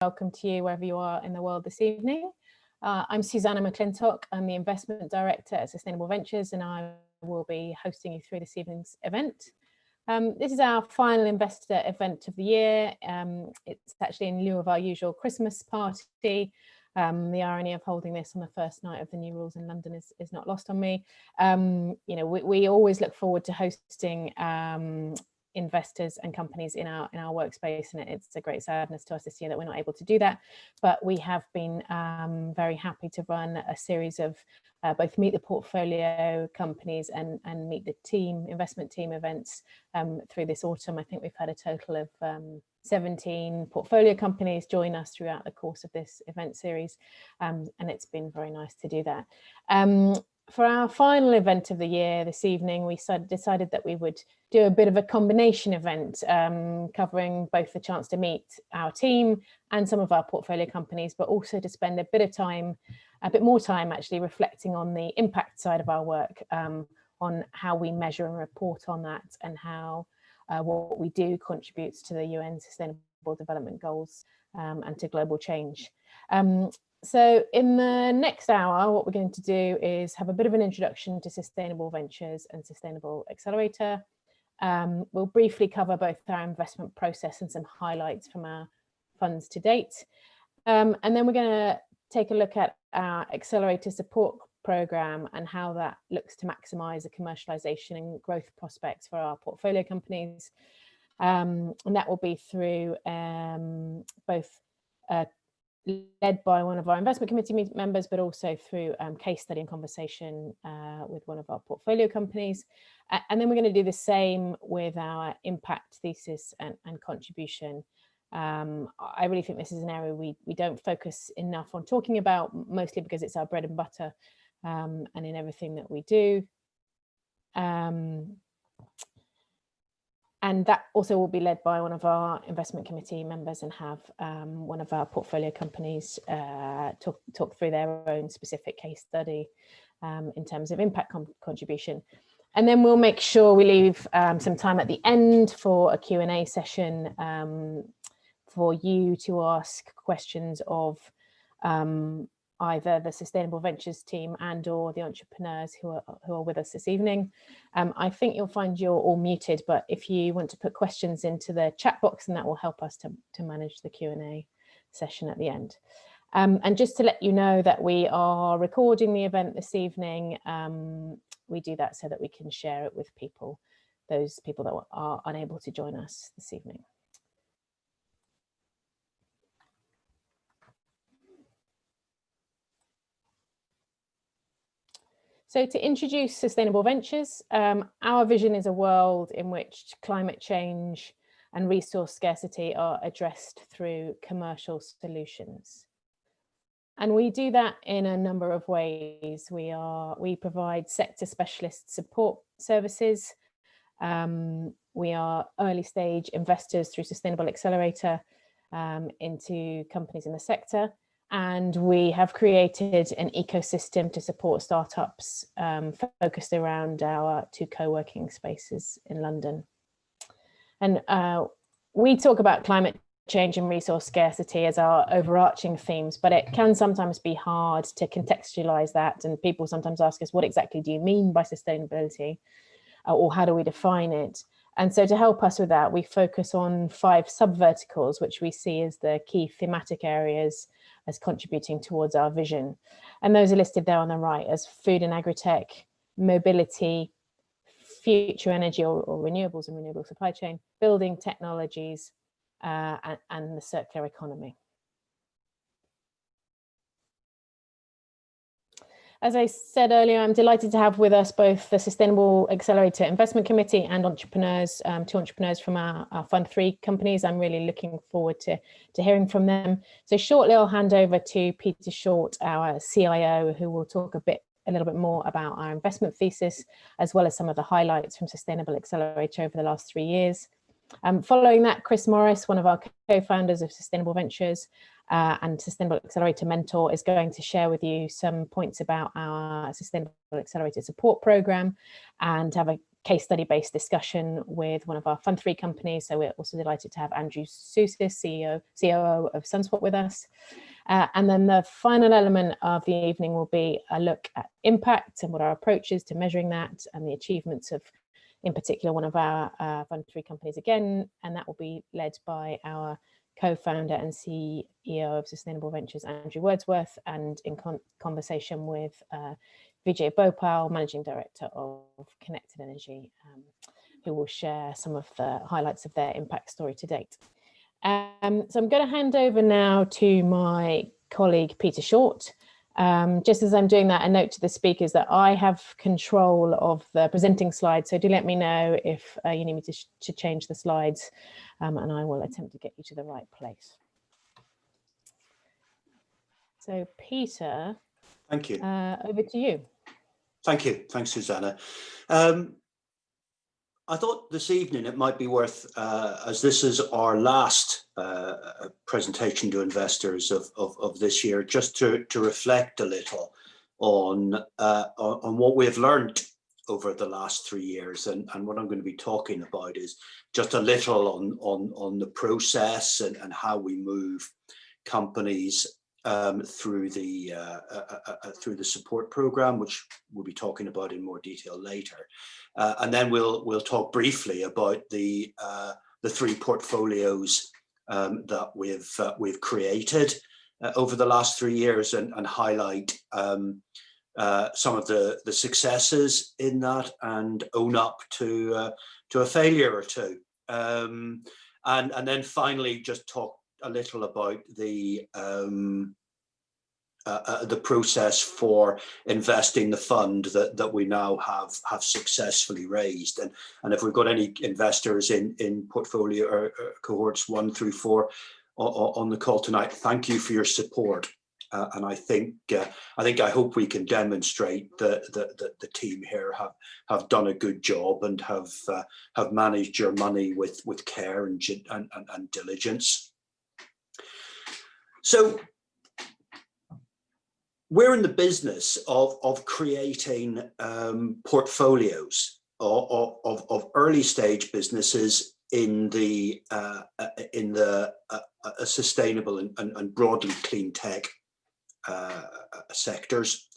welcome to you wherever you are in the world this evening. I'm Susanna McClintock. I'm the Investment Director at Sustainable Ventures, and I will be hosting you through this evening's event. This is our final investor event of the year. It's actually in lieu of our usual Christmas party. The irony of holding this on the first night of the new rules in London is not lost on me. We always look forward to hosting investors and companies in our workspace, and it's a great sadness to us this year that we're not able to do that, but we have been very happy to run a series of both meet the portfolio companies and meet the team, investment team events through this autumn. I think we've had a total of 17 portfolio companies join us throughout the course of this event series, and it's been very nice to do that. For our final event of the year this evening, we decided that we would do a bit of a combination event covering both the chance to meet our team and some of our portfolio companies, but also to spend a bit more time actually reflecting on the impact side of our work, on how we measure and report on that, and how what we do contributes to the UN Sustainable Development Goals and to global change. So in the next hour, what we're going to do is have a bit of an introduction to Sustainable Ventures and Sustainable Accelerator. We'll briefly cover both our investment process and some highlights from our funds to date. And then we're going to take a look at our Accelerator support program and how that looks to maximize the commercialization and growth prospects for our portfolio companies. And that will be through both led by one of our investment committee members, but also through case study and conversation with one of our portfolio companies. And then we're going to do the same with our impact thesis and contribution. I really think this is an area we don't focus enough on talking about, mostly because it's our bread and butter and in everything that we do. And that also will be led by one of our investment committee members and have one of our portfolio companies talk through their own specific case study in terms of impact contribution. And then we'll make sure we leave some time at the end for a Q&A session for you to ask questions of either the Sustainable Ventures team and or the entrepreneurs who are with us this evening. I think you'll find you're all muted, but if you want to put questions into the chat box, then that will help us to manage the Q&A session at the end. And just to let you know that we are recording the event this evening. We do that so that we can share it with those people that are unable to join us this evening. So to introduce Sustainable Ventures, our vision is a world in which climate change and resource scarcity are addressed through commercial solutions. And we do that in a number of ways. We provide sector specialist support services. We are early stage investors through Sustainable Accelerator into companies in the sector. And we have created an ecosystem to support startups focused around our 2 co-working spaces in London. And we talk about climate change and resource scarcity as our overarching themes, but it can sometimes be hard to contextualize that. And people sometimes ask us, what exactly do you mean by sustainability? Or how do we define it? And so to help us with that, we focus on 5 sub-verticals, which we see as the key thematic areas as contributing towards our vision. And those are listed there on the right as food and agri-tech, mobility, future energy or renewables and renewable supply chain, building technologies, and the circular economy. As I said earlier, I'm delighted to have with us both the Sustainable Accelerator Investment Committee and entrepreneurs, 2 entrepreneurs from our Fund 3 companies. I'm really looking forward to hearing from them. So shortly, I'll hand over to Peter Short, our CIO, who will talk a little bit more about our investment thesis, as well as some of the highlights from Sustainable Accelerator over the last 3 years. Following that, Chris Morris, one of our co-founders of Sustainable Ventures and Sustainable Accelerator mentor, is going to share with you some points about our Sustainable Accelerator support program and have a case study based discussion with one of our Fund 3 companies. So we're also delighted to have Andrew Sousis, COO of Sunspot, with us. And then the final element of the evening will be a look at impact and what our approach is to measuring that, and the achievements of, in particular, one of our Fund 3 companies again, and that will be led by our co-founder and CEO of Sustainable Ventures, Andrew Wordsworth, and in conversation with Vijay Bhopal, Managing Director of Connected Energy, who will share some of the highlights of their impact story to date. So I'm going to hand over now to my colleague, Peter Short. Just as I'm doing that, a note to the speakers that I have control of the presenting slides, so do let me know if you need me to change the slides, and I will attempt to get you to the right place. So Peter, thank you. Over to you. Thank you. Thanks, Susanna. I thought this evening it might be worth, as this is our last presentation to investors of this year, just to reflect a little on what we have learned over the last 3 years. And what I'm going to be talking about is just a little on the process and how we move companies through the support program, which we'll be talking about in more detail later. And then we'll talk briefly about the 3 portfolios that we've created over the last 3 years, and highlight some of the successes in that, and own up to a failure or two. And then finally just talk a little about the process for investing the fund that we now have successfully raised. And if we've got any investors in portfolio or cohorts 1 through 4 on the call tonight, thank you for your support. And I hope we can demonstrate that the team here have done a good job and have managed your money with care and diligence. So we're in the business of creating portfolios of early stage businesses in the sustainable and broadly clean tech sectors.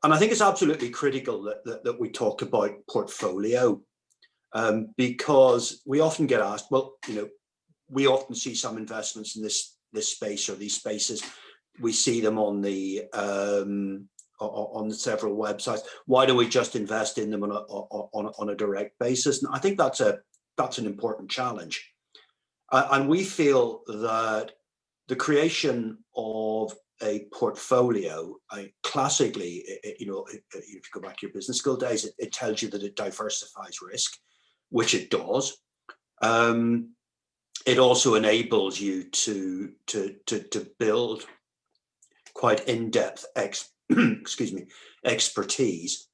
And I think it's absolutely critical that we talk about portfolio, because we often get asked, well, we often see some investments in this space or these spaces. We see them on the several websites. Why do we just invest in them on a direct basis? And I think that's an important challenge. And we feel that the creation of a portfolio, classically, if you go back to your business school days, it tells you that it diversifies risk, which it does. It also enables you to build quite in-depth expertise,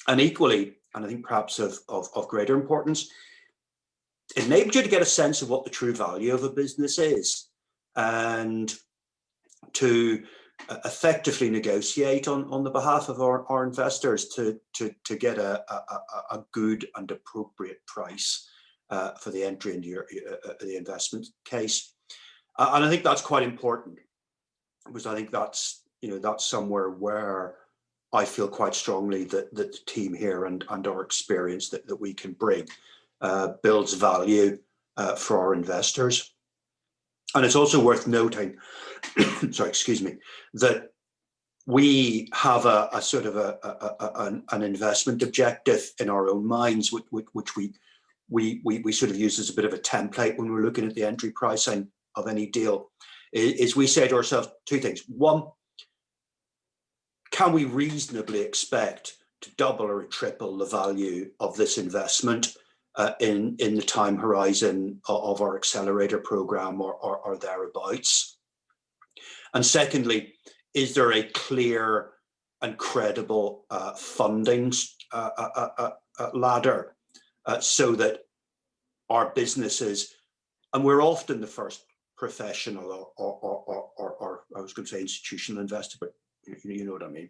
and equally, and I think perhaps of greater importance, it enables you to get a sense of what the true value of a business is, and to effectively negotiate on the behalf of our investors to get a good and appropriate price for the entry into the investment case. And I think that's quite important, because I think that's somewhere where I feel quite strongly that the team here and our experience that we can bring builds value for our investors. And it's also worth noting, that we have a sort of an investment objective in our own minds, which we sort of use as a bit of a template when we're looking at the entry pricing of any deal. Is we say to ourselves 2 things. 1, can we reasonably expect to double or triple the value of this investment in the time horizon of our Accelerator program or thereabouts? And secondly, is there a clear and credible funding ladder so that our businesses, and we're often the first professional or I was going to say institutional investor, but you know what I mean,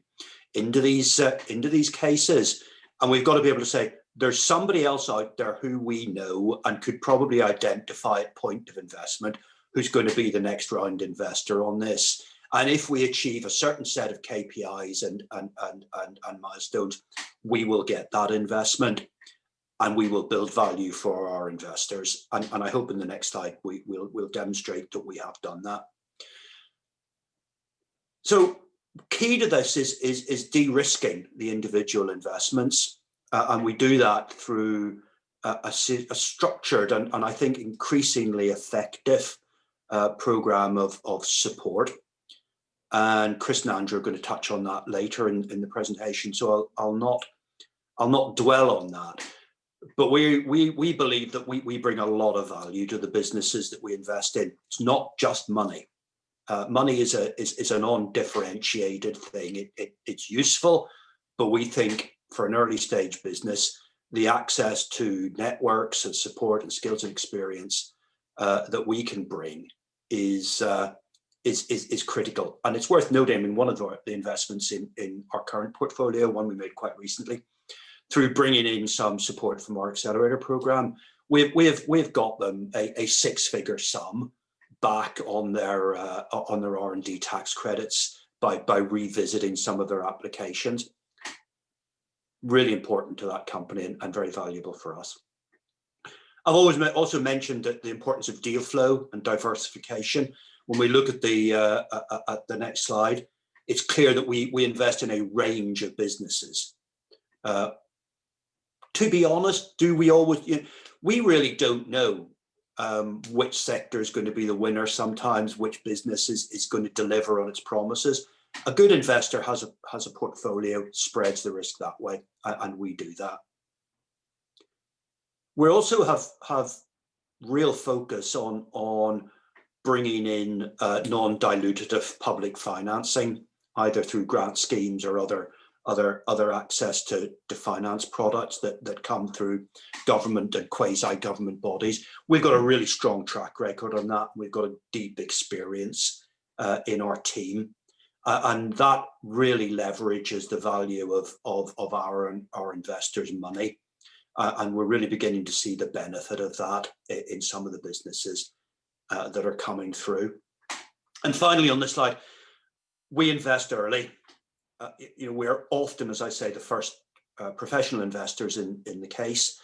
into these cases, and we've got to be able to say there's somebody else out there who we know and could probably identify at point of investment who's going to be the next round investor on this. And if we achieve a certain set of KPIs and milestones, we will get that investment and we will build value for our investors. And I hope in the next slide we'll demonstrate that we have done that. So key to this is de-risking the individual investments. And we do that through a structured and I think increasingly effective program of support. And Chris and Andrew are going to touch on that later in the presentation, so I'll not dwell on that. But we believe that we bring a lot of value to the businesses that we invest in. It's not just money. Money is a non-differentiated thing. It's useful, but we think for an early stage business, the access to networks and support and skills and experience that we can bring is critical. And it's worth noting, I mean, one of the investments in our current portfolio, one we made quite recently, through bringing in some support from our Accelerator program, we've got them a six-figure sum back on their R&D tax credits by revisiting some of their applications. Really important to that company and very valuable for us. I've always also mentioned that the importance of deal flow and diversification. When we look at the next slide, it's clear that we invest in a range of businesses. To be honest, do we always? We really don't know which sector is going to be the winner. Sometimes which business is going to deliver on its promises. A good investor has a portfolio, spreads the risk that way, and we do that. We also have real focus on bringing in non-dilutive public financing, either through grant schemes or other access to finance products that come through government and quasi-government bodies. We've got a really strong track record on that. We've got a deep experience in our team. And that really leverages the value of our investors' money. And we're really beginning to see the benefit of that in some of the businesses that are coming through. And finally, on this slide, we invest early. We're often, as I say, the first professional investors in the case.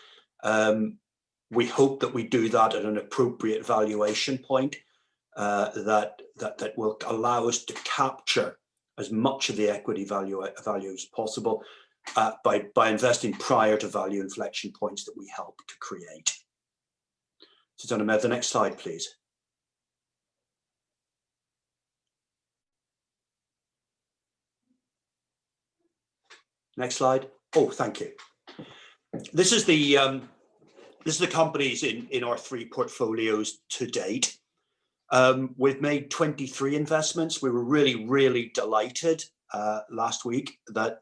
We hope that we do that at an appropriate valuation point that will allow us to capture as much of the equity value as possible by investing prior to value inflection points that we help to create. So, Donna, the next slide, please. Next slide. Oh, thank you. This is the companies in our three portfolios to date. We've made 23 investments. We were really delighted last week that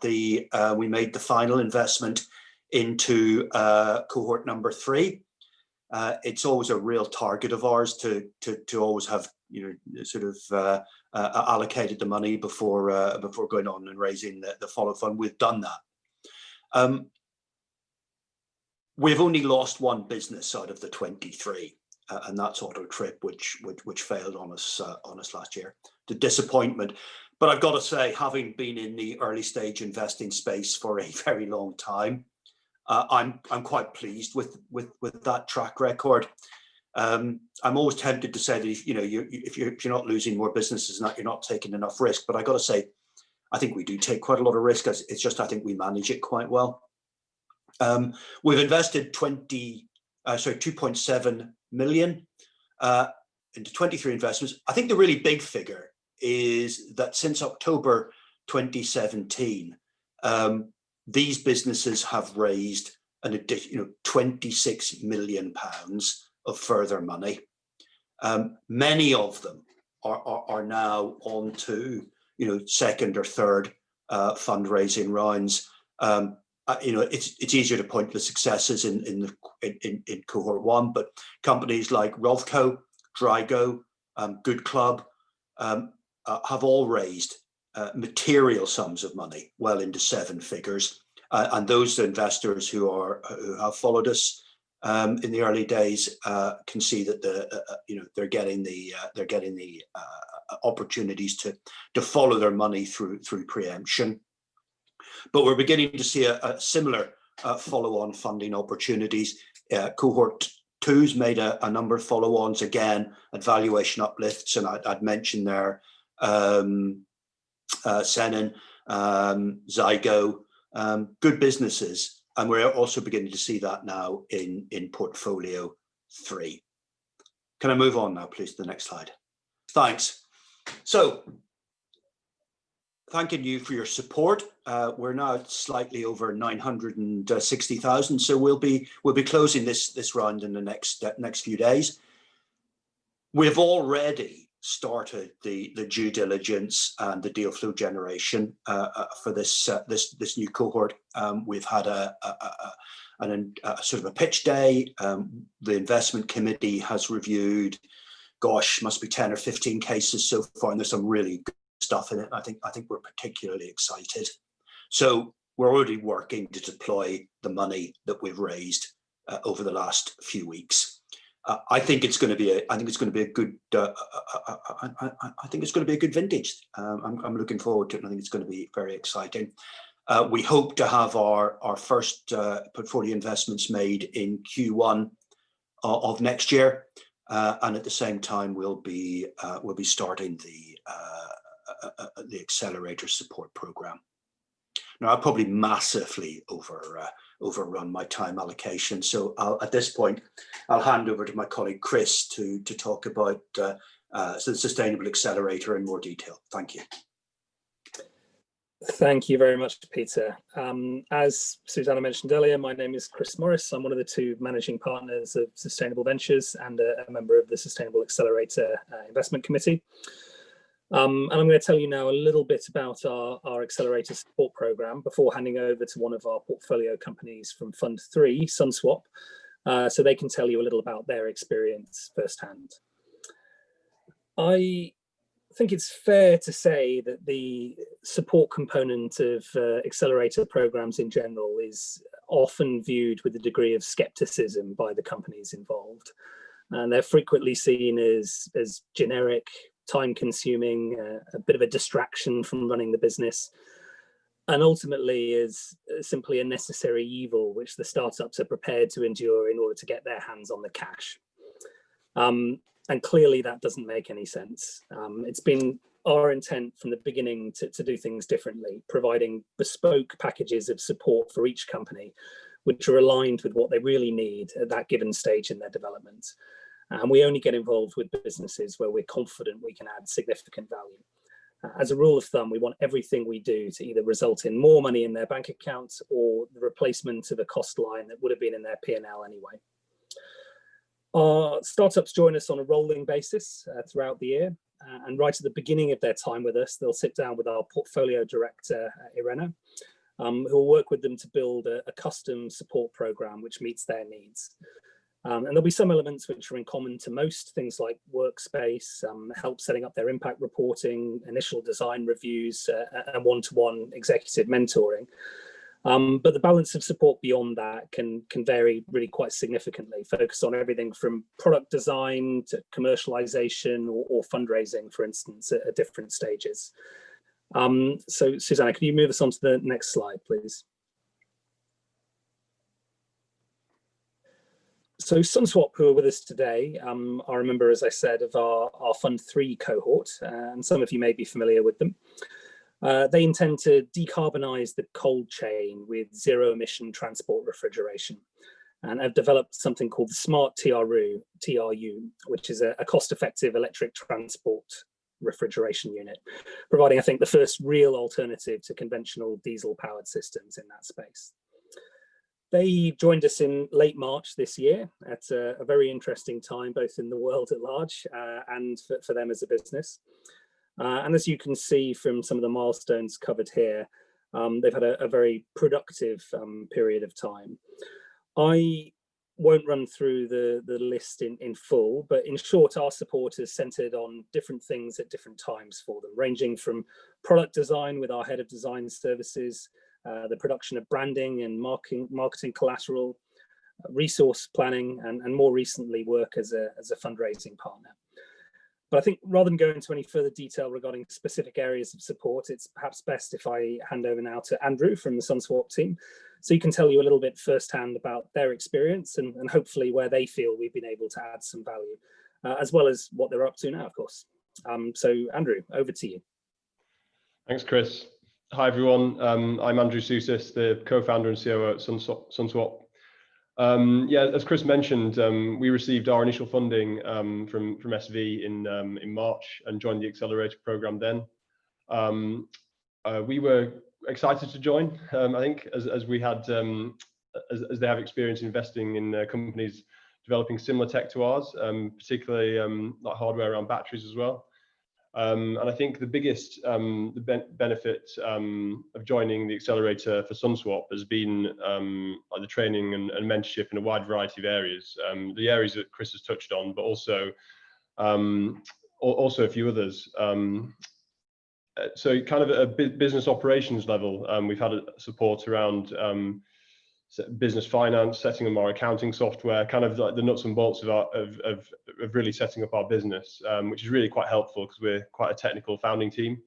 we made the final investment into cohort number 3. It's always a real target of ours to always have sort of allocated the money before going on and raising the follow fund. We've done that. We've only lost one business out of the 23. And that's Autotrip, which failed on us last year. The disappointment, but I've got to say, having been in the early stage investing space for a very long time, I'm quite pleased with that track record. I'm always tempted to say that if you're not losing more businesses than that, you're not taking enough risk. But I got to say, I think we do take quite a lot of risk. It's just I think we manage it quite well. We've invested 2.7 million into 23 investments. I think the really big figure is that since October 2017, these businesses have raised an additional £26 million of further money. Many of them are now on to second or third fundraising rounds. It's easier to point to the successes in cohort 1, but companies like Rovco, Drygo, Good Club have all raised material sums of money, well into 7 figures, and those investors who have followed us in the early days can see that they're getting the opportunities to follow their money through preemption. But we're beginning to see a similar follow-on funding opportunities. Cohort 2's made a number of follow-ons, again at valuation uplifts, and I'd mentioned there Senin, Zygo, good businesses, and we're also beginning to see that now in portfolio 3. Can I move on now, please, to the next slide? Thanks. So, thanking you for your support. We're now at slightly over 960,000, so we'll be closing this round in the next few days. We've already started the due diligence and the deal flow generation for this new cohort. We've had a sort of a pitch day. The investment committee has reviewed, gosh, must be 10 or 15 cases so far, and there's some really good stuff in it. I think we're particularly excited. So we're already working to deploy the money that we've raised over the last few weeks. I think it's going to be a good. I think it's going to be a good vintage. I'm looking forward to it, and I think it's going to be very exciting. We hope to have our first portfolio investments made in Q1 of next year, and at the same time we'll be starting the Accelerator support program. Now, I'll probably massively overrun my time allocation, so at this point I'll hand over to my colleague Chris to talk about the Sustainable Accelerator in more detail. Thank you. Thank you very much, Peter. As Susanna mentioned earlier, my name is Chris Morris. I'm one of the 2 managing partners of Sustainable Ventures and a member of the Sustainable Accelerator Investment Committee. And I'm going to tell you now a little bit about our Accelerator support program before handing over to one of our portfolio companies from Fund 3, SunSwap, so they can tell you a little about their experience firsthand. I think it's fair to say that the support component of Accelerator programs in general is often viewed with a degree of skepticism by the companies involved. And they're frequently seen as generic, time-consuming, a bit of a distraction from running the business, and ultimately is simply a necessary evil which the startups are prepared to endure in order to get their hands on the cash. And clearly that doesn't make any sense. It's been our intent from the beginning to do things differently, providing bespoke packages of support for each company, which are aligned with what they really need at that given stage in their development. And we only get involved with businesses where we're confident we can add significant value. As a rule of thumb, we want everything we do to either result in more money in their bank accounts or the replacement of a cost line that would have been in their P&L anyway. Our startups join us on a rolling basis throughout the year, and right at the beginning of their time with us, they'll sit down with our portfolio director, Irena, who will work with them to build a custom support program which meets their needs. And there'll be some elements which are in common to most, things like workspace, help setting up their impact reporting, initial design reviews, and one-to-one executive mentoring. But the balance of support beyond that can vary really quite significantly, focused on everything from product design to commercialization or fundraising, for instance, at different stages. So Susanna, can you move us on to the next slide, please? So SunSwap, who are with us today, are a member, as I said, of our Fund 3 cohort, and some of you may be familiar with them. They intend to decarbonise the cold chain with zero-emission transport refrigeration, and have developed something called the Smart TRU, which is a cost-effective electric transport refrigeration unit, providing, I think, the first real alternative to conventional diesel-powered systems in that space. They joined us in late March this year at a very interesting time, both in the world at large and for them as a business. And as you can see from some of the milestones covered here, they've had a very productive period of time. I won't run through the list in full, but in short, our support is centered on different things at different times for them, ranging from product design with our head of design services, the production of branding and marketing collateral, resource planning, and more recently work as a fundraising partner. But I think rather than go into any further detail regarding specific areas of support, it's perhaps best if I hand over now to Andrew from the SunSwap team, so he can tell you a little bit firsthand about their experience and hopefully where they feel we've been able to add some value, as well as what they're up to now, of course. So Andrew, over to you. Thanks, Chris. Hi, everyone. I'm Andrew Sousis, the co-founder and COO at SunSwap. Yeah, as Chris mentioned, we received our initial funding from SV in March and joined the Accelerator program then. We were excited to join, I think, as we had, as they have experience investing in companies developing similar tech to ours, particularly like hardware around batteries as well. And I think the biggest benefit of joining the Accelerator for SunSwap has been like the training and mentorship in a wide variety of areas. The areas that Chris has touched on, but also a few others. So kind of at a business operations level, we've had support around business finance, setting up our accounting software, kind of like the nuts and bolts of really setting up our business, which is really quite helpful because we're quite a technical founding team.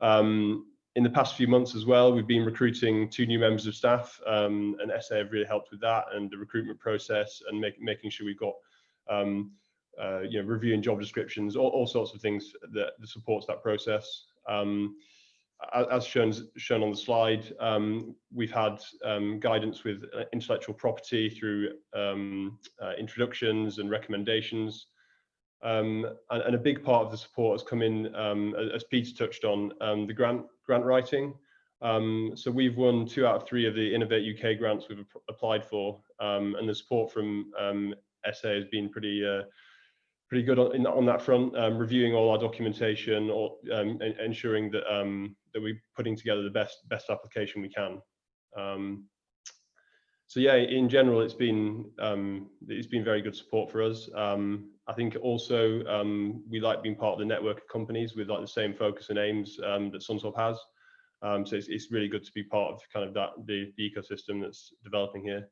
In the past few months as well, we've been recruiting 2 new members of staff, and SA have really helped with that and the recruitment process and making sure we've got you know, reviewing job descriptions, all sorts of things that supports that process. As shown on the slide, we've had guidance with intellectual property through introductions and recommendations. And a big part of the support has come in, as Peter touched on, the grant writing. So we've won 2 out of 3 of the Innovate UK grants we've applied for, and the support from SA has been pretty good on that front, reviewing all our documentation, or ensuring that that we're putting together the best application we can. So yeah, in general, it's been very good support for us. I think also we like being part of the network of companies with like the same focus and aims that SunSwap has. So it's really good to be part of kind of the ecosystem that's developing here.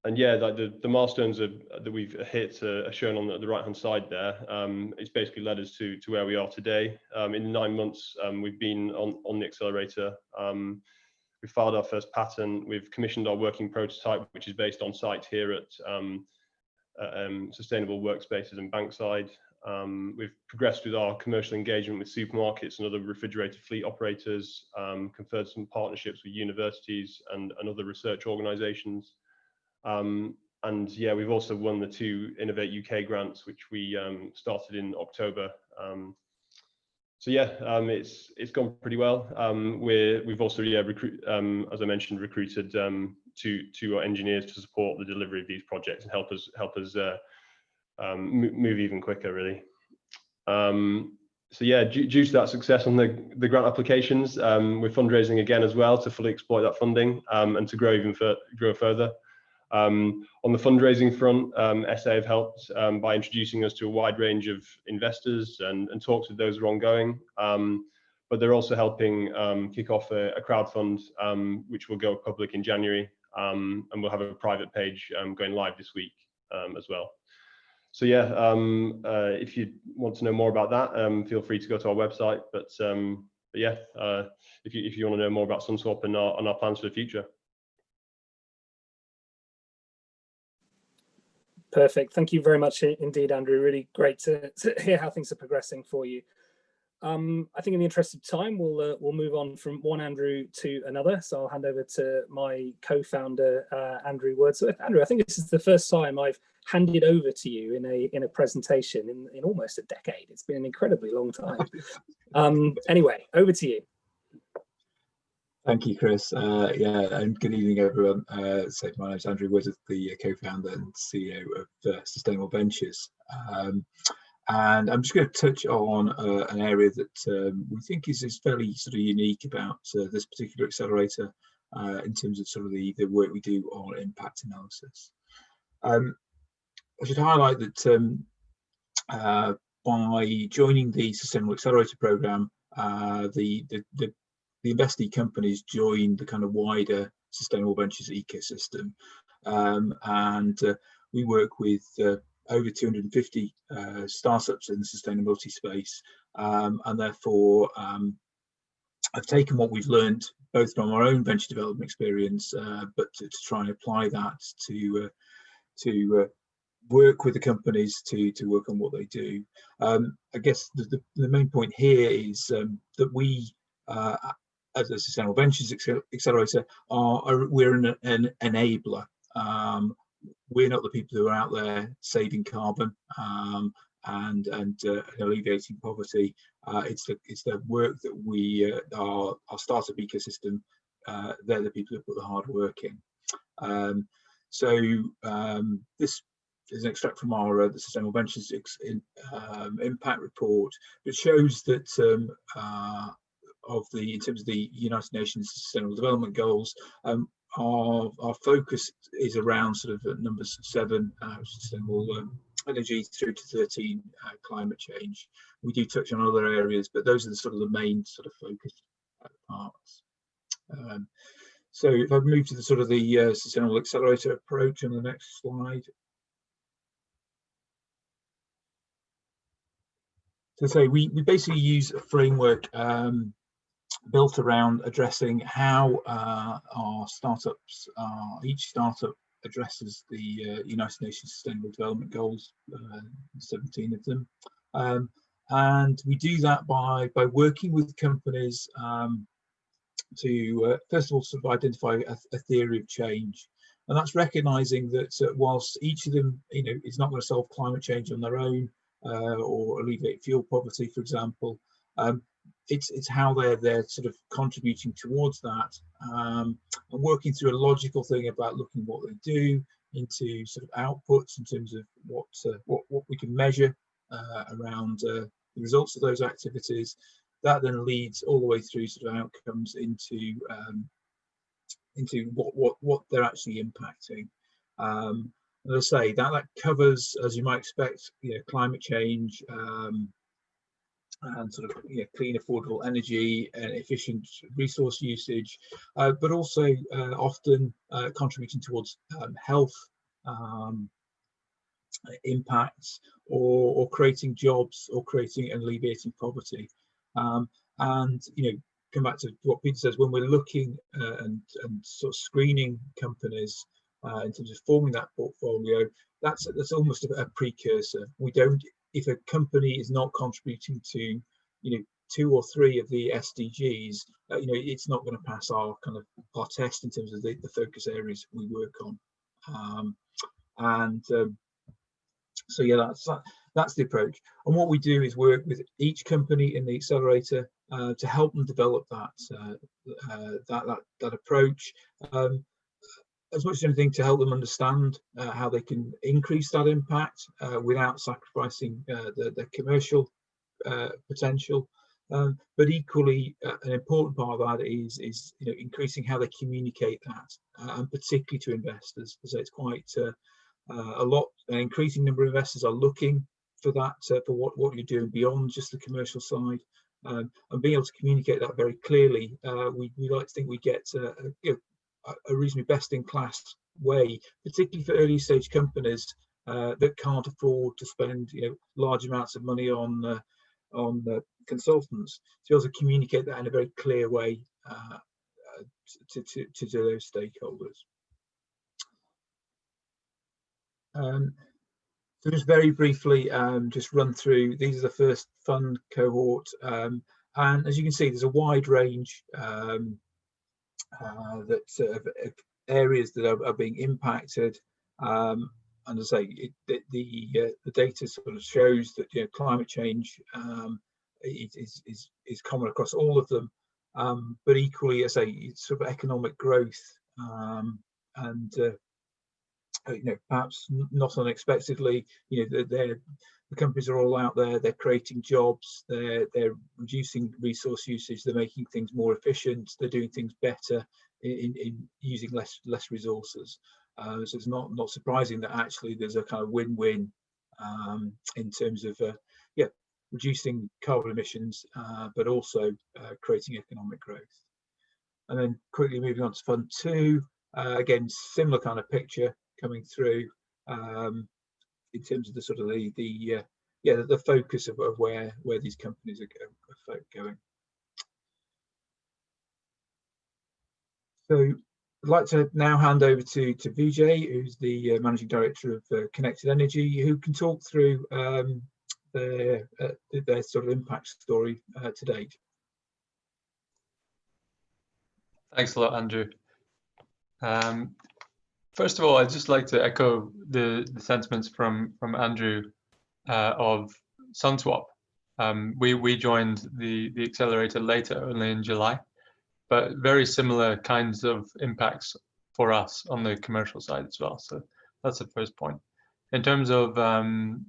And yeah, like the milestones that we've hit are shown on the right-hand side there. It's basically led us to where we are today. In 9 months, we've been on the Accelerator. We filed our first patent. We've commissioned our working prototype, which is based on site here at Sustainable Workspaces and Bankside. We've progressed with our commercial engagement with supermarkets and other refrigerated fleet operators, conferred some partnerships with universities and other research organisations. And yeah, we've also won the 2 Innovate UK grants, which we started in October. So yeah, it's gone pretty well. We've also as I mentioned, recruited 2 engineers to support the delivery of these projects and help us move even quicker, really. So yeah, due to that success on the grant applications, we're fundraising again as well to fully exploit that funding and to grow further. On the fundraising front, SA have helped by introducing us to a wide range of investors, and talks with those are ongoing. But they're also helping kick off a crowdfund, which will go public in January, and we'll have a private page going live this week as well. So yeah, if you want to know more about that, feel free to go to our website. But yeah, if you want to know more about SunSwap and our plans for the future. Perfect. Thank you very much indeed, Andrew. Really great to hear how things are progressing for you. I think in the interest of time, we'll move on from one Andrew to another. So I'll hand over to my co-founder, Andrew Wordsworth. Andrew, I think this is the first time I've handed over to you in a presentation in almost a decade. It's been an incredibly long time. Anyway, over to you. Thank you, Chris. Yeah, and good evening, everyone. So my name is Andrew Wordsworth, the co-founder and CEO of Sustainable Ventures. And I'm just going to touch on an area that we think is fairly sort of unique about this particular accelerator in terms of sort of the work we do on impact analysis. I should highlight that by joining the Sustainable Accelerator program, the the investee companies join the kind of wider sustainable ventures ecosystem, and we work with over 250 startups in the sustainability space, and therefore I've taken what we've learned both from our own venture development experience, but to try and apply that to work with the companies to work on what they do. I guess the main point here is that we, as a Sustainable Ventures Accelerator, we're an enabler. We're not the people who are out there saving carbon and alleviating poverty. It's the work that we our startup ecosystem. They're the people who put the hard work in. This is an extract from our the Sustainable Ventures impact report, which shows that in terms of the United Nations Sustainable Development Goals, our focus is around sort of numbers 7, sustainable energy, through to 13, climate change. We do touch on other areas, but those are the sort of the main sort of focus parts. So if I move to the sort of the Sustainable Accelerator approach on the next slide. So say we basically use a framework built around addressing how our startups, each startup addresses the United Nations Sustainable Development Goals, 17 of them, and we do that by working with companies to first of all sort of identify a theory of change, and that's recognizing that whilst each of them, is not going to solve climate change on their own or alleviate fuel poverty, for example, it's how they're sort of contributing towards that, and working through a logical thing about looking what they do into sort of outputs in terms of what we can measure around the results of those activities. That then leads all the way through sort of outcomes into what they're actually impacting. As I say, that covers, as you might expect, climate change, and sort of clean, affordable energy and efficient resource usage, but also often contributing towards health impacts, or creating jobs, or creating and alleviating poverty. And come back to what Peter says, when we're looking and sort of screening companies in terms of forming that portfolio, that's almost a precursor. We don't, if a company is not contributing to 2 or 3 of the SDGs, it's not going to pass our test in terms of the focus areas we work on. So yeah, that's the approach. And what we do is work with each company in the accelerator to help them develop that approach, as much as anything to help them understand how they can increase that impact without sacrificing their commercial potential. But equally, an important part of that is increasing how they communicate that, and particularly to investors. So it's quite an increasing number of investors are looking for that, for what you're doing beyond just the commercial side, and being able to communicate that very clearly. We like to think we get a reasonably best-in-class way, particularly for early stage companies that can't afford to spend large amounts of money on consultants, to be able to communicate that in a very clear way to those stakeholders. So just very briefly, just run through, these are the first fund cohort, and as you can see, there's a wide range areas that are being impacted, and as I say, the data sort of shows that climate change is common across all of them, but equally, as I say, it's sort of economic growth, and perhaps not unexpectedly, the companies are all out there, they're creating jobs, they're reducing resource usage, they're making things more efficient, they're doing things better in using less resources. So it's not surprising that actually there's a kind of win-win in terms of reducing carbon emissions, but also creating economic growth. And then quickly moving on to Fund 2, again, similar kind of picture coming through in terms of the sort of the focus of where these companies are going. So I'd like to now hand over to Vijay, who's the Managing Director of Connected Energy, who can talk through their sort of impact story to date. Thanks a lot, Andrew. First of all, I'd just like to echo the sentiments from Andrew of SunSwap. We joined the Accelerator later, only in July, but very similar kinds of impacts for us on the commercial side as well. So that's the first point. In terms of who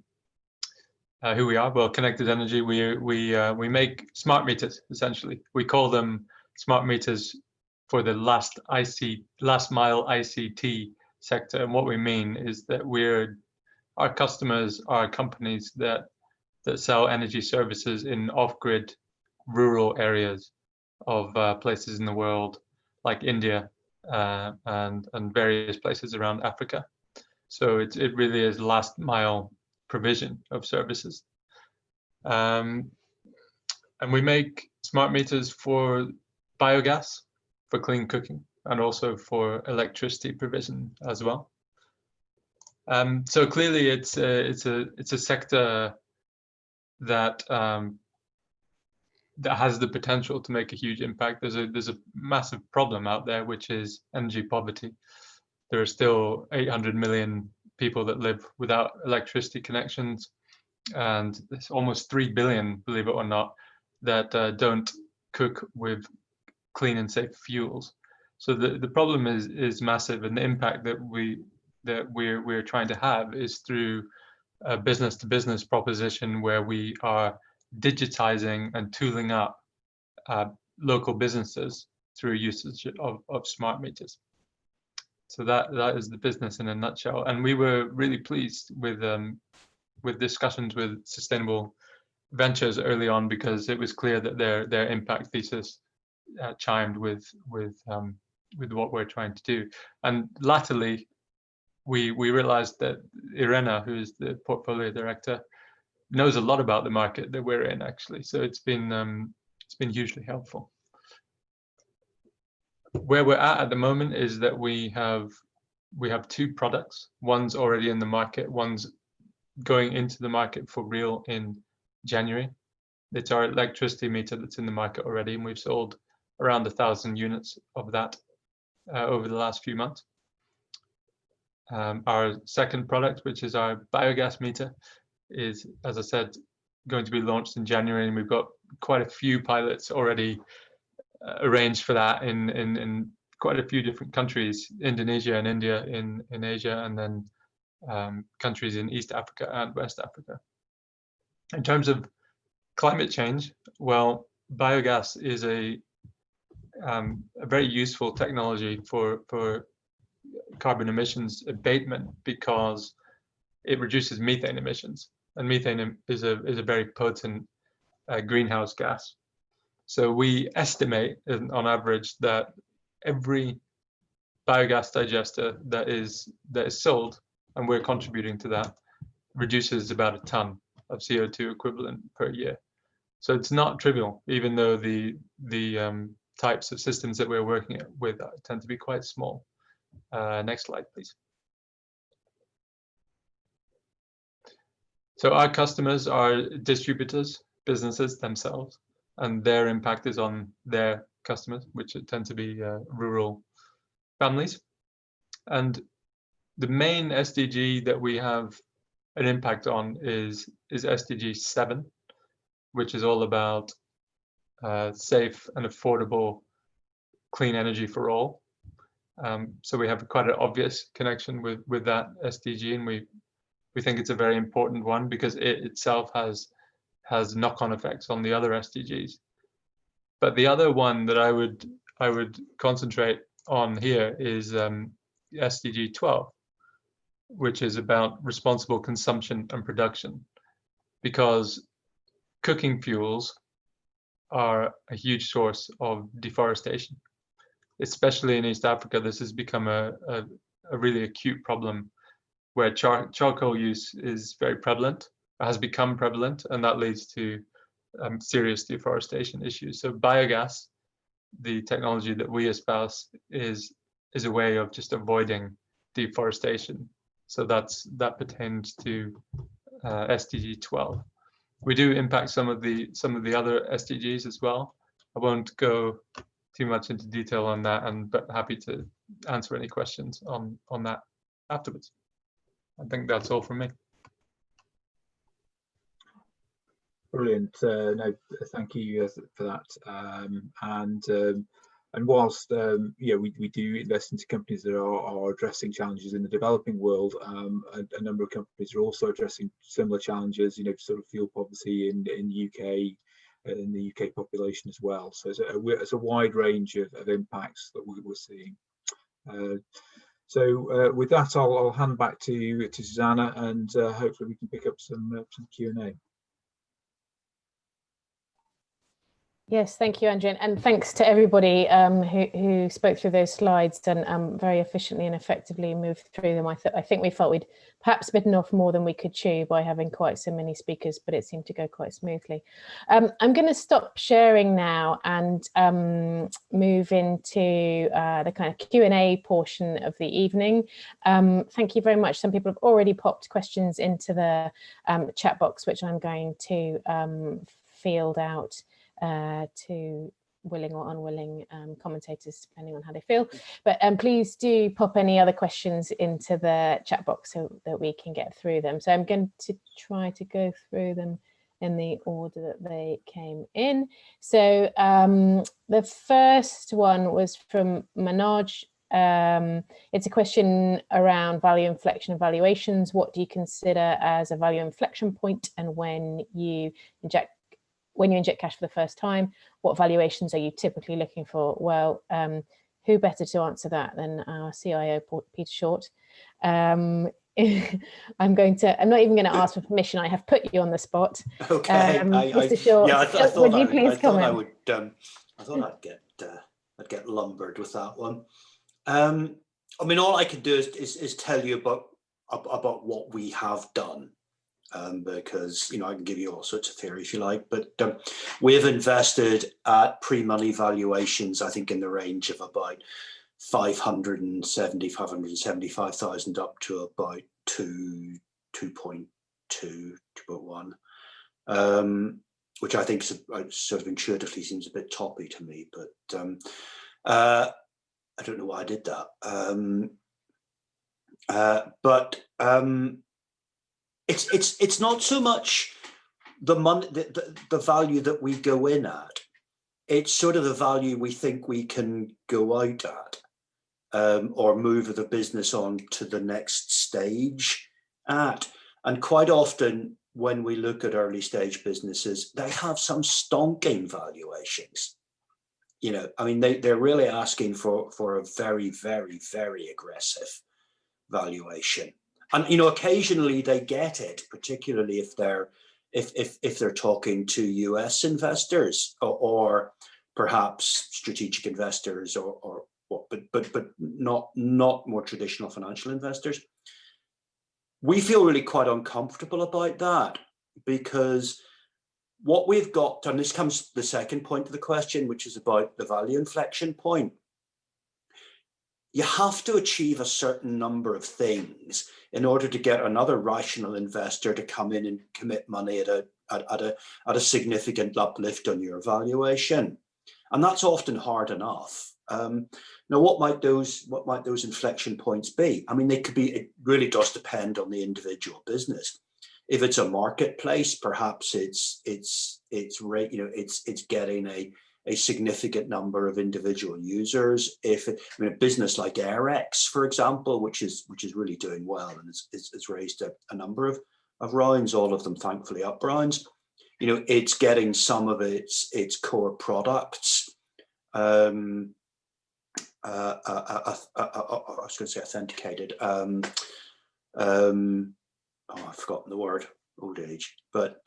we are, well, Connected Energy, we make smart meters essentially. We call them smart meters for the last mile ICT sector, and what we mean is that our customers are companies that sell energy services in off-grid rural areas of places in the world, like India and various places around Africa. So it really is last mile provision of services. And we make smart meters for biogas, for clean cooking, and also for electricity provision as well. So clearly it's a sector that that has the potential to make a huge impact. There's a massive problem out there, which is energy poverty. There are still 800 million people that live without electricity connections, and there's almost 3 billion, believe it or not, that don't cook with clean and safe fuels. So the problem is massive, and the impact that we're trying to have is through a business-to-business proposition where we are digitizing and tooling up local businesses through usage of smart meters. So that is the business in a nutshell. And we were really pleased with discussions with Sustainable Ventures early on, because it was clear that their impact thesis chimed with what we're trying to do. And latterly, we realized that Irena, who is the portfolio director, knows a lot about the market that we're in, actually. So it's been hugely helpful. Where we're at the moment is that we have 2 products. One's already in the market. One's going into the market for real in January. It's our electricity meter that's in the market already, and we've sold around 1,000 units of that over the last few months. Our second product, which is our biogas meter, is, as I said, going to be launched in January, and we've got quite a few pilots already arranged for that in quite a few different countries, Indonesia and India in Asia, and then countries in East Africa and West Africa. In terms of climate change, well, biogas is a very useful technology for carbon emissions abatement, because it reduces methane emissions, and methane is a very potent greenhouse gas. So we estimate, on average, that every biogas digester that is sold, and we're contributing to that, reduces about a ton of CO2 equivalent per year. So it's not trivial, even though the types of systems that we're working with tend to be quite small. Next slide, please. So our customers are distributors, businesses themselves, and their impact is on their customers, which tend to be rural families. And the main SDG that we have an impact on is SDG 7, which is all about safe and affordable clean energy for all. So we have quite an obvious connection with that SDG, and we think it's a very important one, because it itself has knock-on effects on the other SDGs. But the other one that I would concentrate on here is SDG 12, which is about responsible consumption and production, because cooking fuels are a huge source of deforestation. especially in East Africa, this has become a really acute problem where charcoal use is very prevalent, has become prevalent, and that leads to serious deforestation issues. So biogas, the technology that we espouse, is a way of just avoiding deforestation. So that pertains to SDG 12. We do impact some of the other SDGs as well. I won't go too much into detail on that, but happy to answer any questions on that afterwards. I think that's all from me. Brilliant. No, thank you for that. And whilst we do invest into companies that are addressing challenges in the developing world, a number of companies are also addressing similar challenges. Sort of fuel poverty in UK, in the UK population as well. So it's a wide range of impacts that we're seeing. So with that, I'll hand back to Susanna, and hopefully we can pick up some Q&A. Yes, thank you, Andrew, and thanks to everybody who spoke through those slides and very efficiently and effectively moved through them. I think we felt we'd perhaps bitten off more than we could chew by having quite so many speakers, but it seemed to go quite smoothly. I'm going to stop sharing now and move into the kind of Q&A portion of the evening. Thank you very much. Some people have already popped questions into the chat box, which I'm going to field out to willing or unwilling commentators, depending on how they feel. But please do pop any other questions into the chat box so that we can get through them. So I'm going to try to go through them in the order that they came in. So the first one was from Manoj. It's a question around value inflection and valuations. What do you consider as a value inflection point, and when you inject cash for the first time, what valuations are you typically looking for? Well, who better to answer that than our CIO, Peter Short? I'm not even going to ask for permission. I have put you on the spot. Okay. Mr. Short, yeah, I would you please comment? I thought I'd get lumbered with that one. I mean, all I can do is tell you about what we have done. Because I can give you all sorts of theory if you like, but we've invested at pre-money valuations, I think in the range of about 575,000 up to about 2.2, 2.1, which I think sort of intuitively seems a bit toppy to me, but I don't know why I did that. It's not so much the money, the value that we go in at. It's sort of the value we think we can go out at, or move the business on to the next stage at. And quite often, when we look at early stage businesses, they have some stonking valuations. I mean, they're really asking for a very, very, very aggressive valuation. And occasionally they get it, particularly if they're talking to US investors or perhaps strategic investors or what, but not more traditional financial investors. We feel really quite uncomfortable about that, because what we've got, and this comes to the second point of the question, which is about the value inflection point. You have to achieve a certain number of things in order to get another rational investor to come in and commit money at a significant uplift on your valuation, and that's often hard enough. Now, what might those inflection points be? I mean, they could be. It really does depend on the individual business. If it's a marketplace, perhaps it's getting a significant number of individual users. A business like AirX, for example, which is really doing well and it's raised a number of rounds, all of them thankfully up rounds. It's getting some of its core products. I was going to say authenticated. I've forgotten the word. old age, but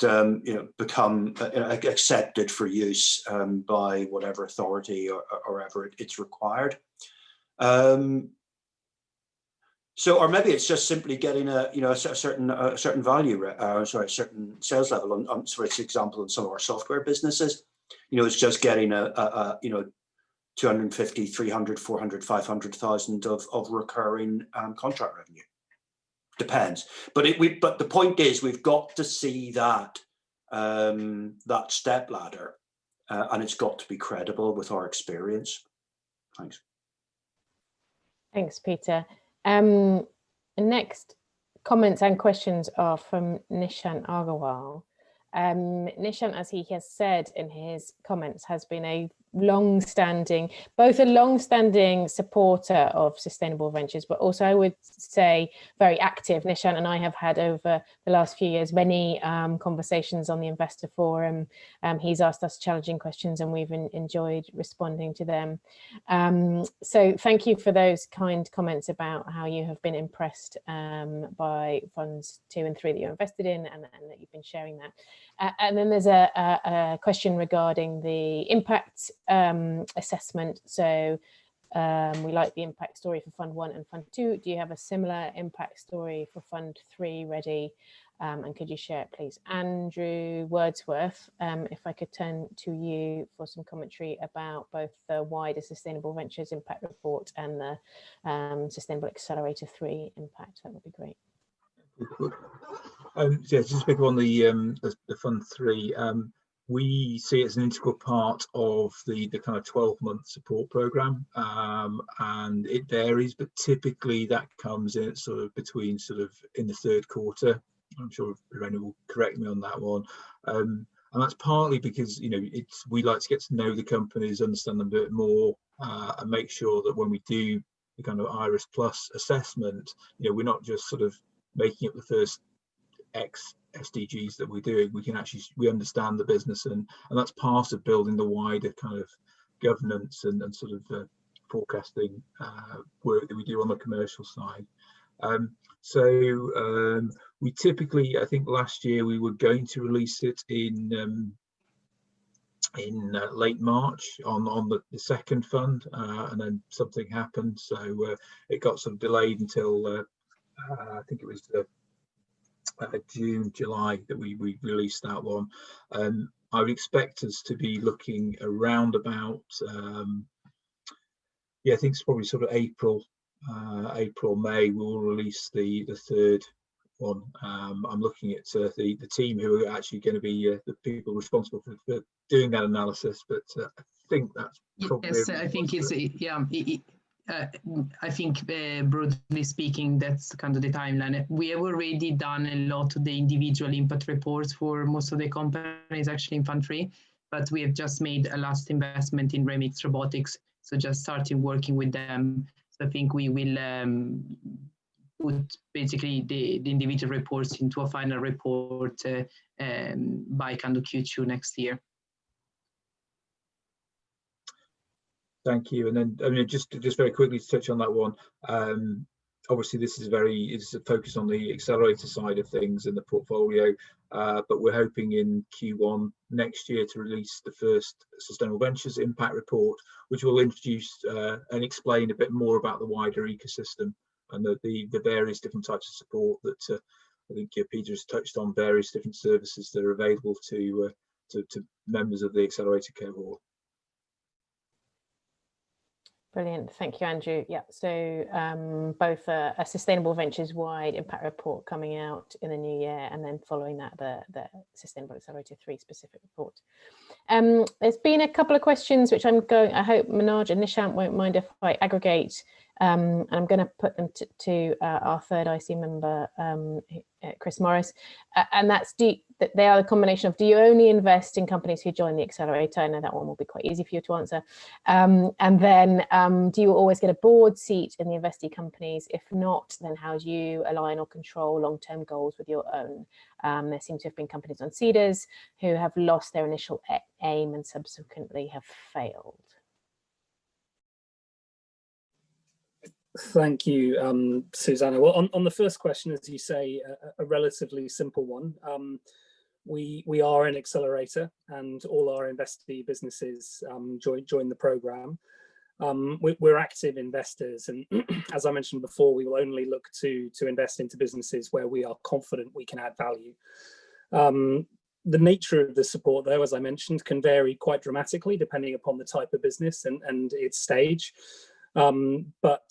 become accepted for use by whatever authority or ever it's required. So, or maybe it's just simply getting a certain value, a certain sales level on, for example, in some of our software businesses. It's just getting a 250, 300, 400, 500,000 of recurring contract revenue. Depends, but the point is we've got to see that that step ladder, and it's got to be credible with our experience. Thanks. Thanks, Peter. Next comments and questions are from Nishant Agarwal. Nishant, as he has said in his comments, has been a long-standing supporter of sustainable ventures, but also I would say very active. Nishant and I have had over the last few years many conversations on the Investor Forum. He's asked us challenging questions and we've enjoyed responding to them. So thank you for those kind comments about how you have been impressed by funds 2 and 3 that you're invested in, and that you've been sharing that. And then there's a question regarding the impact assessment. So we like the impact story for Fund 1 and Fund 2. Do you have a similar impact story for Fund 3 ready? And could you share it, please? Andrew Wordsworth, if I could turn to you for some commentary about both the wider Sustainable Ventures Impact Report and the Sustainable Accelerator 3 impact, that would be great. Yeah, just pick up on the Fund 3. We see it as an integral part of the kind of 12-month support program, and it varies, but typically that comes in between in the 3rd quarter. I'm sure Irene will correct me on that one, and that's partly because we like to get to know the companies, understand them a bit more, and make sure that when we do the kind of IRIS Plus assessment, we're not just making up the first X SDGs that we're doing. We understand the business, and that's part of building the wider kind of governance and forecasting work that we do on the commercial side. We typically, I think last year we were going to release it in late March on the 2nd fund, and then something happened, so it got delayed until I think it was June, July that we released that one. I would expect us to be looking around about I think it's probably April, May we'll release the 3rd one. I'm looking at the team who are actually going to be the people responsible for doing that analysis, but I think that's probably... Yes, I think it's I think broadly speaking, that's kind of the timeline. We have already done a lot of the individual impact reports for most of the companies actually in Fund 3, but we have just made a last investment in Remix Robotics, so just started working with them. So I think we will put basically the individual reports into a final report by kind of Q2 next year. Thank you. And then just very quickly to touch on that one, obviously this is it's a focus on the accelerator side of things in the portfolio, but we're hoping in Q1 next year to release the first Sustainable Ventures Impact Report, which will introduce and explain a bit more about the wider ecosystem and the various different types of support that I think Peter has touched on, various different services that are available to members of the accelerator cohort. Brilliant, thank you, Andrew. Yeah, so both a Sustainable Ventures wide impact report coming out in the new year, and then following that the Sustainable Accelerator 3 specific report. There's been a couple of questions which I hope Manoj and Nishant won't mind if I aggregate, and I'm going to put them to our 3rd IC member, Chris Morris, and they are the combination of, do you only invest in companies who join the accelerator? I know that one will be quite easy for you to answer. And then do you always get a board seat in the investee companies? If not, then how do you align or control long-term goals with your own? There seem to have been companies on Seeders who have lost their initial aim and subsequently have failed. Thank you, Susanna. Well, on the first question, as you say, a relatively simple one. We are an accelerator, and all our investee businesses join the program. We're active investors, and as I mentioned before, we will only look to invest into businesses where we are confident we can add value. The nature of the support, though, as I mentioned, can vary quite dramatically depending upon the type of business and its stage. But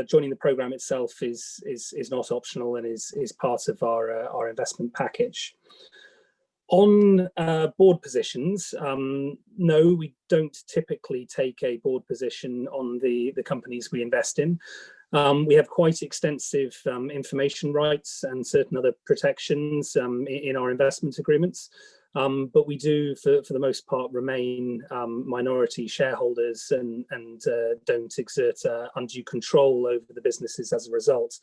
joining the program itself is not optional and is part of our investment package. On board positions, no, we don't typically take a board position on the companies we invest in. We have quite extensive information rights and certain other protections in our investment agreements, but we do, for the most part, remain minority shareholders and don't exert undue control over the businesses as a result.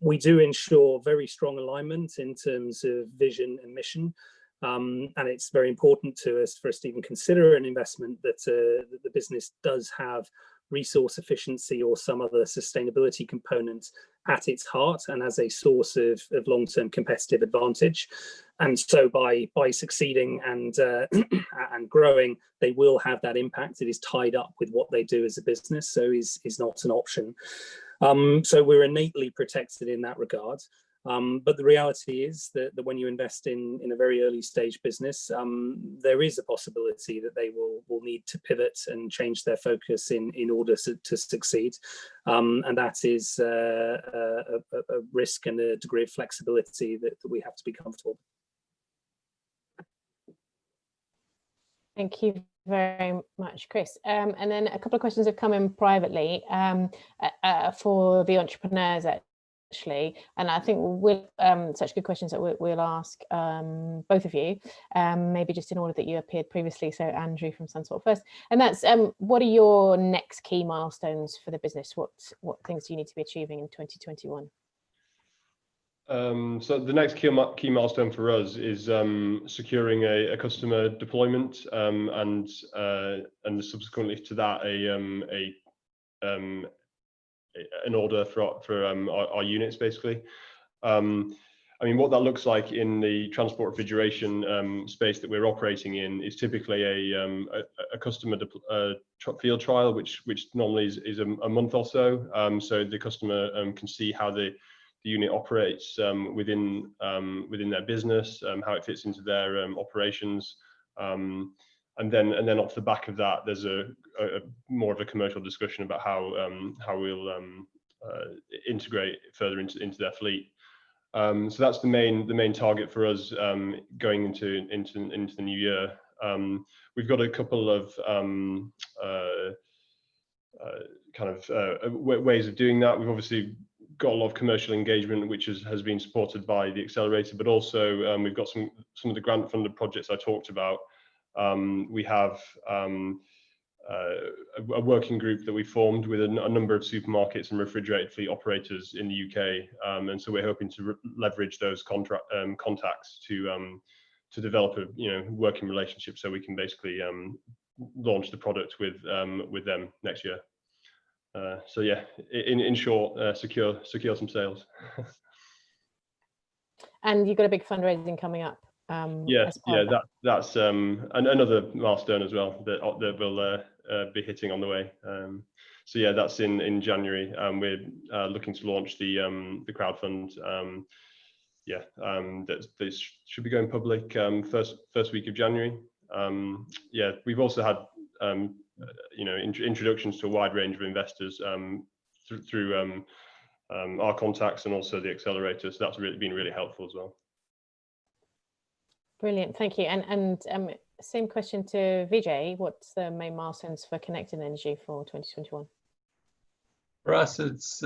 We do ensure very strong alignment in terms of vision and mission, and it's very important to us for us to even consider an investment that the business does have resource efficiency or some other sustainability component at its heart and as a source of long-term competitive advantage. And so by succeeding and growing, they will have that impact. It is tied up with what they do as a business, so is not an option. So we're innately protected in that regard. But the reality is that when you invest in a very early stage business, there is a possibility that they will need to pivot and change their focus in order to succeed. And that is a risk and a degree of flexibility that we have to be comfortable. Thank you very much, Chris. And then a couple of questions have come in privately for the entrepreneurs, actually, and I think we'll such good questions that we'll ask both of you, maybe just in order that you appeared previously. So Andrew from Sunspot first, and that's what are your next key milestones for the business? What things do you need to be achieving in 2021? So the next key milestone for us is securing a customer deployment, and subsequently to that an order for our units, basically. I mean, what that looks like in the transport refrigeration space that we're operating in is typically a customer field trial, which normally is a month or so. So the customer can see how the unit operates within their business, how it fits into their operations, and then off the back of that, there's a more of a commercial discussion about how we'll integrate further into their fleet. So that's the main target for us going into the new year. We've got a couple of ways of doing that. We've obviously got a lot of commercial engagement, which has been supported by the Accelerator, but also we've got some of the grant funded projects I talked about. We have a working group that we formed with a number of supermarkets and refrigerated fleet operators in the UK, and so we're hoping to leverage those contacts to develop a working relationship, so we can basically launch the product with them next year. So yeah, in short, secure some sales. And you've got a big fundraising coming up. That's another milestone as well that will be hitting on the way. So yeah, that's in January. We're looking to launch the crowdfund. That should be going public first week of January. We've also had introductions to a wide range of investors through our contacts and also the Accelerator. So that's been really helpful as well. Brilliant, thank you. And same question to Vijay. What's the main milestones for Connected Energy for 2021? For us, it's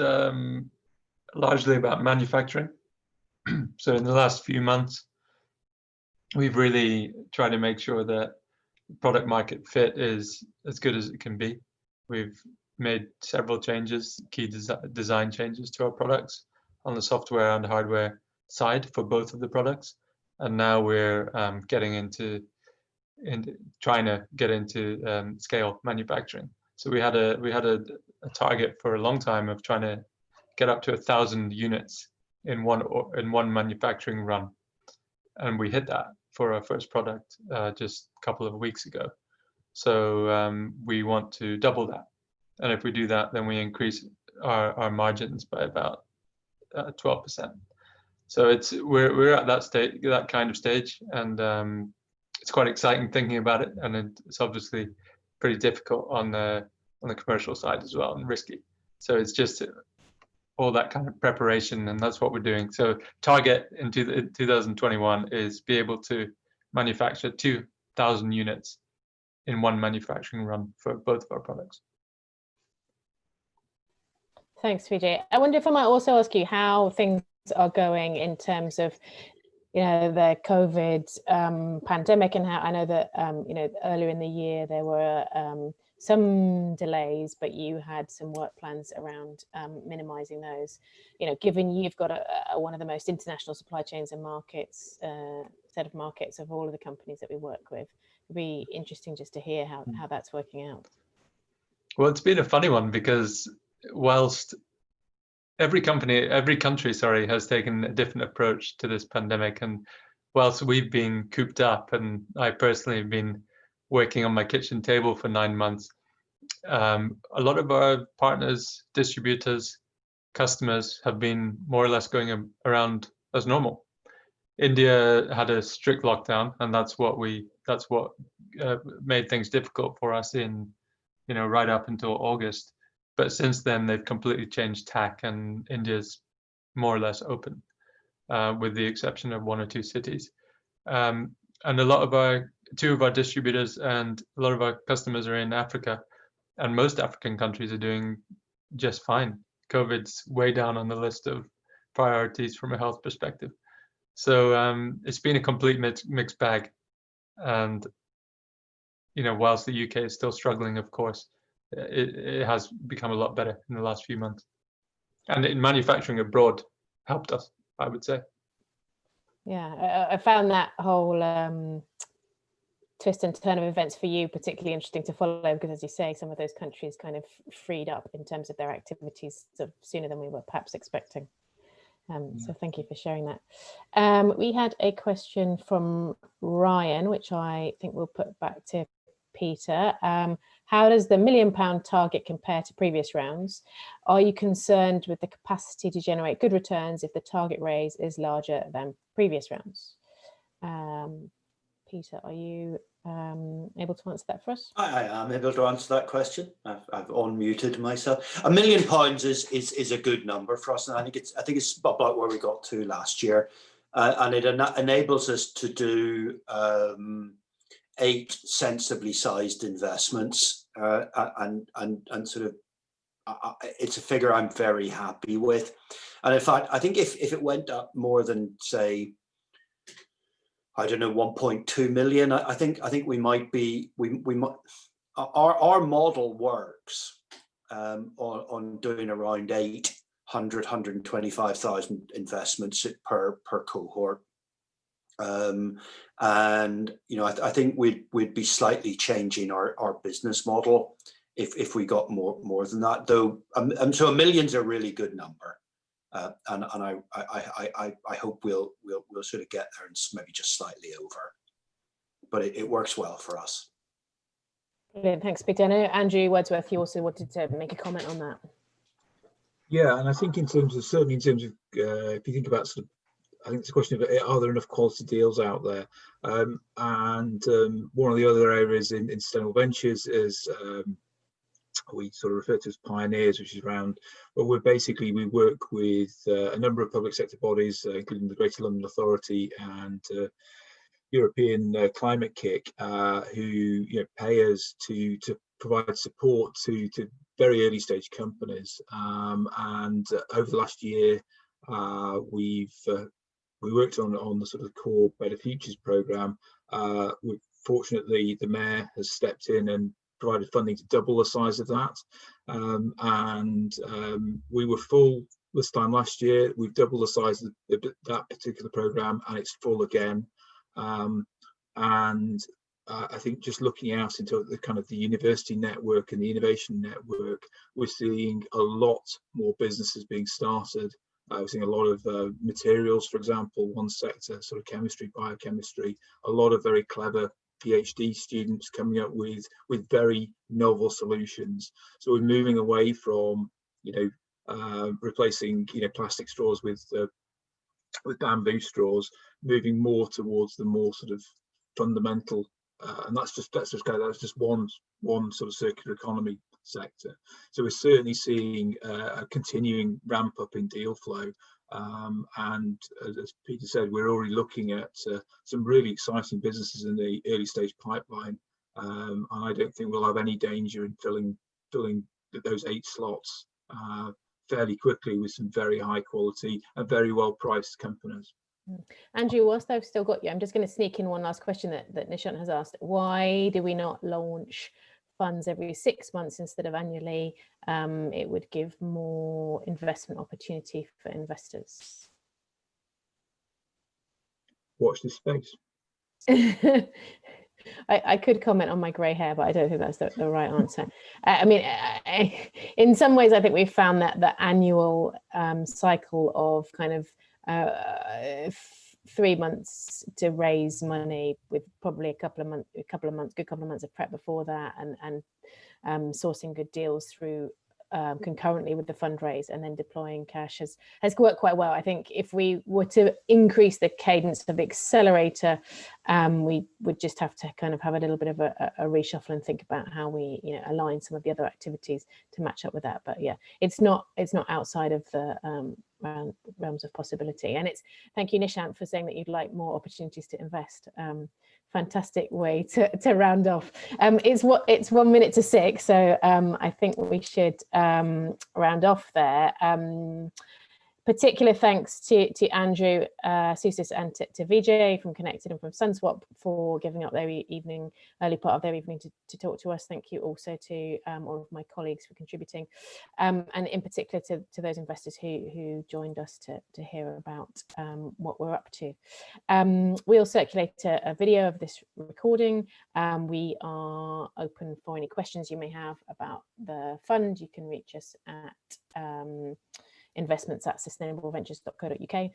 largely about manufacturing. So in the last few months, we've really tried to make sure that product market fit is as good as it can be. We've made several changes, key design changes to our products on the software and hardware side for both of the products. And now we're getting into trying to get into scale manufacturing. So we had a target for a long time of trying to get up to 1,000 units in one manufacturing run, and we hit that for our first product just a couple of weeks ago. So we want to double that, and if we do that, then we increase our margins by about 12%. So we're at that stage, that kind of stage, and it's quite exciting thinking about it, and it's obviously pretty difficult on the commercial side as well, and risky. So it's just all that kind of preparation, and that's what we're doing. So target in 2021 is be able to manufacture 2,000 units in one manufacturing run for both of our products. Thanks, Vijay. I wonder if I might also ask you how things are going in terms of, you know, the COVID pandemic, and how I know that, you know, earlier in the year there were some delays, but you had some work plans around minimizing those. You know, given you've got one of the most international supply chains and markets, set of markets of all of the companies that we work with, it'd be interesting just to hear how that's working out. Well, it's been a funny one because whilst every country, sorry, has taken a different approach to this pandemic, and whilst we've been cooped up, and I personally have been working on my kitchen table for 9 months, a lot of our partners, distributors, customers have been more or less going around as normal. India had a strict lockdown, and that's what made things difficult for us in, you know, right up until August. But since then, they've completely changed tack, and India's more or less open, with the exception of 1 or 2 cities. And two of our distributors and a lot of our customers are in Africa, and most African countries are doing just fine. COVID's way down on the list of priorities from a health perspective. So it's been a complete mixed bag. And, you know, whilst the UK is still struggling, of course, it has become a lot better in the last few months. And in manufacturing abroad helped us, I would say. Yeah, I found that whole twist and turn of events for you particularly interesting to follow, because, as you say, some of those countries kind of freed up in terms of their activities sort of sooner than we were perhaps expecting. So thank you for sharing that. We had a question from Ryan, which I think we'll put back to Peter. How does the £1 million target compare to previous rounds? Are you concerned with the capacity to generate good returns if the target raise is larger than previous rounds? Peter, are you able to answer that for us? I am able to answer that question. I've unmuted myself. £1 million is a good number for us, and I think it's about where we got to last year, and it enables us to do 8 sensibly sized investments, and sort of it's a figure I'm very happy with. And in fact, I think if it went up more than, say, I don't know, 1.2 million, I think we might be, our model works on doing around 125,000 investments per cohort. And, you know, I think we'd be slightly changing our business model if we got more than that, though. So $1 million's a really good number. And I hope we'll sort of get there and maybe just slightly over, but it works well for us. Brilliant, thanks, Peter. I know Andrew Wordsworth, you also wanted to make a comment on that. Yeah, and I think certainly in terms of if you think about sort of, I think it's a question of, are there enough quality deals out there? And one of the other areas in sustainable ventures is we sort of refer to as pioneers, which is around, well, we work with a number of public sector bodies, including the Greater London Authority and European Climate Kick, who pay us to provide support to very early stage companies. And over the last year, we worked on the sort of core Better Futures programme. Fortunately, the Mayor has stepped in and provided funding to double the size of that. We were full this time last year. We've doubled the size of that particular programme, and it's full again. And I think just looking out into the kind of the university network and the innovation network, we're seeing a lot more businesses being started. We're seeing a lot of materials, for example, one sector, sort of chemistry, biochemistry, a lot of very clever PhD students coming up with very novel solutions. So we're moving away from, replacing, plastic straws with bamboo straws, moving more towards the more sort of fundamental, and that's just one sort of circular economy sector. So we're certainly seeing a continuing ramp up in deal flow, and as Peter said, we're already looking at some really exciting businesses in the early stage pipeline, and I don't think we'll have any danger in filling those 8 slots fairly quickly with some very high quality and very well priced companies. Andrew, whilst I've still got you, I'm just going to sneak in one last question that Nishant has asked. Why do we not launch funds every 6 months instead of annually? It would give more investment opportunity for investors. Watch this space. I could comment on my grey hair, but I don't think that's the right answer. I mean, in some ways, I think we've found that the annual cycle of kind of 3 months to raise money, with probably a couple of months of prep before that, and sourcing good deals through concurrently with the fundraise and then deploying cash has worked quite well. I think if we were to increase the cadence of the accelerator, we would just have to kind of have a little bit of a reshuffle and think about how we align some of the other activities to match up with that. But yeah, it's not outside of the realms of possibility. And it's, thank you Nishant for saying that you'd like more opportunities to invest. Fantastic way to round off. It's 1 minute to 6, so I think we should round off there. Particular thanks to Andrew, Susis, and to Vijay from Connected and from SunSwap for giving up their early part of their evening to talk to us. Thank you also to all of my colleagues for contributing, and in particular to those investors who joined us to hear about what we're up to. We'll circulate a video of this recording. We are open for any questions you may have about the fund. You can reach us at investments@sustainableventures.co.uk,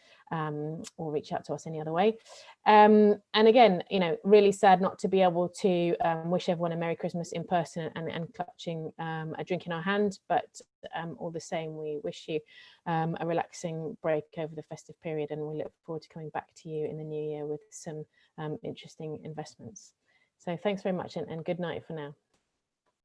or reach out to us any other way. And again, really sad not to be able to wish everyone a Merry Christmas in person and clutching a drink in our hand, but all the same, we wish you a relaxing break over the festive period, and we look forward to coming back to you in the new year with some interesting investments. So thanks very much, and good night for now.